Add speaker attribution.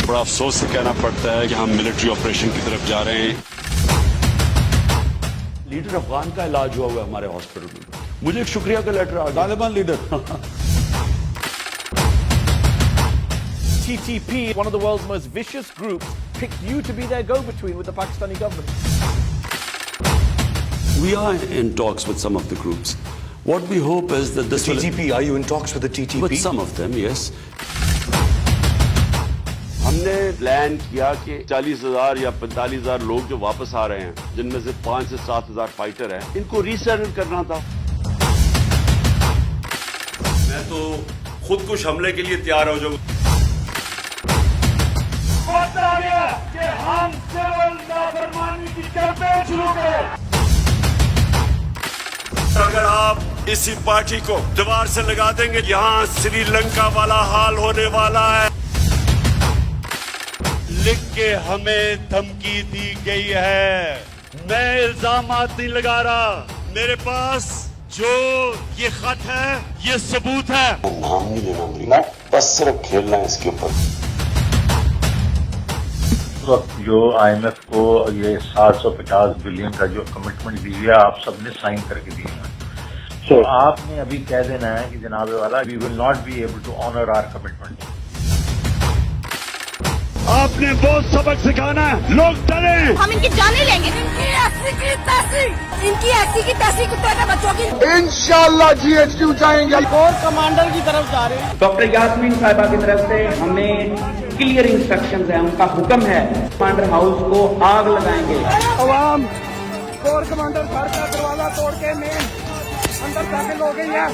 Speaker 1: बड़ा अफसोस से कहना पड़ता है कि हम मिलिट्री ऑपरेशन की तरफ जा रहे हैं। लीडर अफगान का इलाज हुआ है हमारे हॉस्पिटल में, मुझे एक शुक्रिया का लेटर आ गया। Taliban leader
Speaker 2: TTP, one of the world's most vicious groups, picked you to be their go-between with the Pakistani government.
Speaker 1: We are in talks with some of the groups. What we hope is that this
Speaker 3: TTP, are you in talks with the TTP?
Speaker 1: With some of them, yes. हमने plan किया कि 40,000 या 45,000 लोग जो वापस आ रहे हैं, जिनमें से 5 से 7,000 फाइटर हैं, इनको रीसेटल करना था। मैं तो खुद कुछ हमले के लिए तैयार हो जाऊं। कि हम सिविल नाफरमानी की कैंपेन शुरू करें। अगर आप इसी पार्टी को दीवार से लगा देंगे, यहाँ श्रीलंका वाला हाल होने वाला है। लिख के हमें धमकी दी गई है। मैं इल्जामात नहीं लगा रहा, मेरे पास जो ये खत है ये सबूत है।
Speaker 4: नाम नहीं लेना मुझे, बस सिर्फ खेलना है इसके ऊपर।
Speaker 5: जो IMF को ये 750 बिलियन का जो कमिटमेंट दी है, आप सबने साइन करके दी है। तो आपने अभी कह देना है कि जनाब वाला we will not be able to honour our commitment.
Speaker 1: आपने बहुत सबक सिखाना है, लोग डरे।
Speaker 6: हम इनकी जाने लेंगे। इनकी ऐसी की तैसी कुत्ते बच्चों की।
Speaker 7: इंशाल्लाह GHQ जाएंगे।
Speaker 2: कोर कमांडर की तरफ जा रहे हैं।
Speaker 8: डॉक्टर यास्मीन साहिबा की तरफ से हमें क्लियर इंस्ट्रक्शंस हैं, उनका हुक्म है कमांडर हाउस को आग लगाएंगे।
Speaker 2: अवाम कोर कमांडर घर का दरवाजा तोड़ के मेन अंदर जाके लोग हैं।